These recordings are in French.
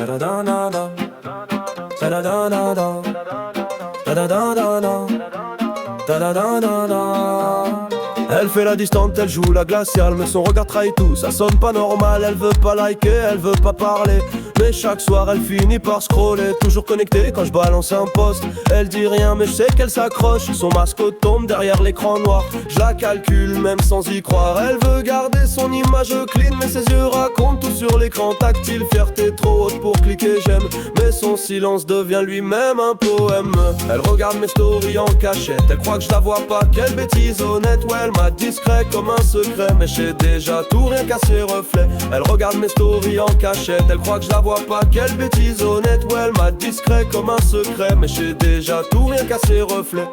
Da-da-da-da-da. Da-da-da-da-da. Da-da-da-da-da. Da-da-da-da-da. Elle fait la distante, elle joue la glaciale, mais son regard trahit tout, ça sonne pas normal. Elle veut pas liker, elle veut pas parler, mais chaque soir elle finit par scroller. Toujours connectée quand je balance un post. Elle dit rien mais je sais qu'elle s'accroche. Son masque tombe derrière l'écran noir. Je la calcule même sans y croire. Elle veut garder son image clean, mais ses yeux racontent tout sur l'écran tactile. Fierté trop haute pour cliquer j'aime, mais son silence devient lui-même un poème. Elle regarde mes stories en cachette, elle croit que je la vois pas, quelle bêtise honnête. Ouais, elle m'a discret comme un secret, mais j'ai déjà tout rien qu'à ses reflets. Elle regarde mes stories en cachette, elle croit que je la vois pas, quelle bêtise honnête. Ouais, elle m'a discret comme un secret, mais j'ai déjà tout rien qu'à ses reflets.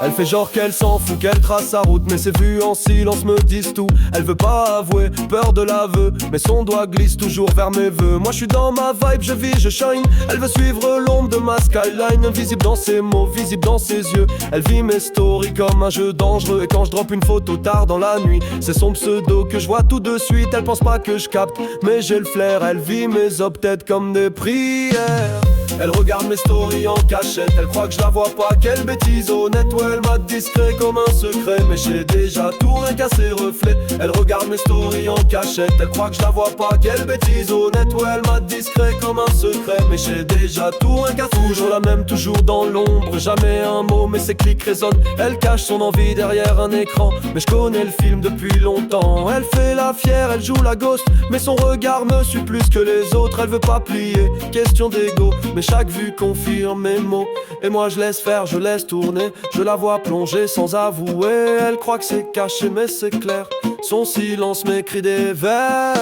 Elle fait genre qu'elle s'en fout, qu'elle trace sa route, mais ses vues en silence me disent tout. Elle veut pas avouer, peur de l'aveu, mais son doigt glisse toujours vers mes vœux. Moi je suis dans ma vibe, je vis, je shine. Elle veut suivre l'ombre de ma skyline, invisible dans ses mots, visible dans ses yeux. Elle vit mes stories comme un jeu dangereux, et quand je drop une photo tard dans la nuit, c'est son pseudo que je vois tout de suite. Elle pense pas que je capte, mais j'ai le flair. Elle vit mes op-têtes comme des prières. Elle regarde mes stories en cachette, elle croit que je la vois pas, quelle bêtise honnête. Ouais, elle m'a discret comme un secret, mais j'ai déjà tout rien qu'à ses reflets. Elle regarde mes stories en cachette, elle croit que je la vois pas, quelle bêtise honnête. Ouais, elle m'a discret comme un secret, mais j'ai déjà tout rien qu'à. Toujours la même, toujours dans l'ombre, jamais un mot, mais ses clics résonnent. Elle cache son envie derrière un écran, mais je connais le film depuis longtemps. Elle fait la fière, elle joue la ghost, mais son regard me suit plus que les autres. Elle veut pas plier, question d'ego, mais chaque vue confirme mes mots. Et moi je laisse faire, je laisse tourner. Je la vois plonger sans avouer. Elle croit que c'est caché mais c'est clair. Son silence m'écrit des vers.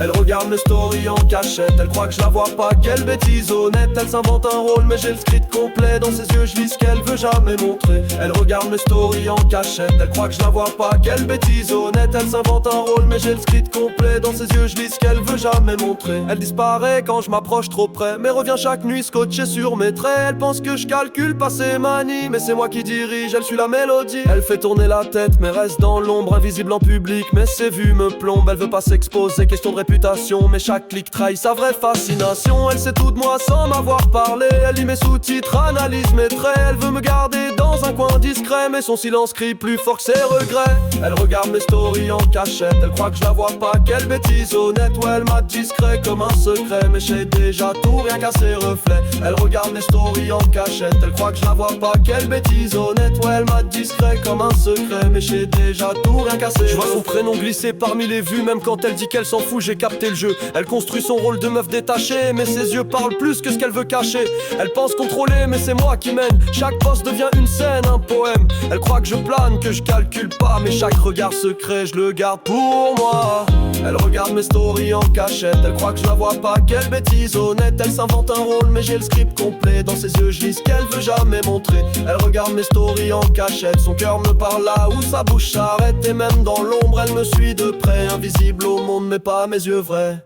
Elle regarde mes stories en cachette, elle croit que je la vois pas, quelle bêtise honnête. Elle s'invente un rôle mais j'ai le script complet. Dans ses yeux je lis ce qu'elle veut jamais montrer. Elle regarde mes stories en cachette, elle croit que je la vois pas, quelle bêtise honnête. Elle s'invente un rôle mais j'ai le script complet. Dans ses yeux je lis ce qu'elle veut jamais montrer. Elle disparaît quand je m'approche trop près, mais revient chaque nuit scotchée sur mes traits. Elle pense que je calcule pas ses manies, mais c'est moi qui dirige, elle suit la mélodie. Elle fait tourner la tête mais reste dans l'ombre, invisible en public, mais ses vues me plombent. Elle veut pas s'exposer, question de réputation, mais chaque clic trahit sa vraie fascination. Elle sait tout de moi sans m'avoir parlé. Elle lit mes sous-titres, analyse mes traits. Elle veut me garder dans un coin discret, mais son silence crie plus fort que ses regrets. Elle regarde mes stories en cachette, elle croit que je la vois pas, quelle bêtise honnête. Ouais, elle m'a discret comme un secret, mais j'ai déjà tout rien qu'à ses reflets. Elle regarde mes stories en cachette, elle croit que je la vois pas, quelle bêtise honnête. Ouais, elle m'a discret comme un secret, mais j'ai déjà tout rien qu'à ses reflets. Je vois son prénom glisser parmi les vues, même quand elle dit qu'elle s'en fout, j'ai capté le jeu. Elle construit son rôle de meuf détachée, mais ses yeux parlent plus que ce qu'elle veut cacher. Elle pense contrôler, mais c'est moi qui mène. Chaque poste devient une scène, un poème. Elle croit que je plane, que je calcule pas, mais chaque regard secret, je le garde pour moi. Elle regarde mes stories en cachette, elle croit que je la vois pas, quelle bêtise honnête. Elle s'invente un rôle, mais j'ai le script complet. Dans ses yeux, je lis ce qu'elle veut jamais montrer. Elle regarde mes stories en cachette, son cœur me parle là où sa bouche s'arrête. Et même dans l'ombre, elle me suit de près, invisible au monde, mais pas mes yeux vrais.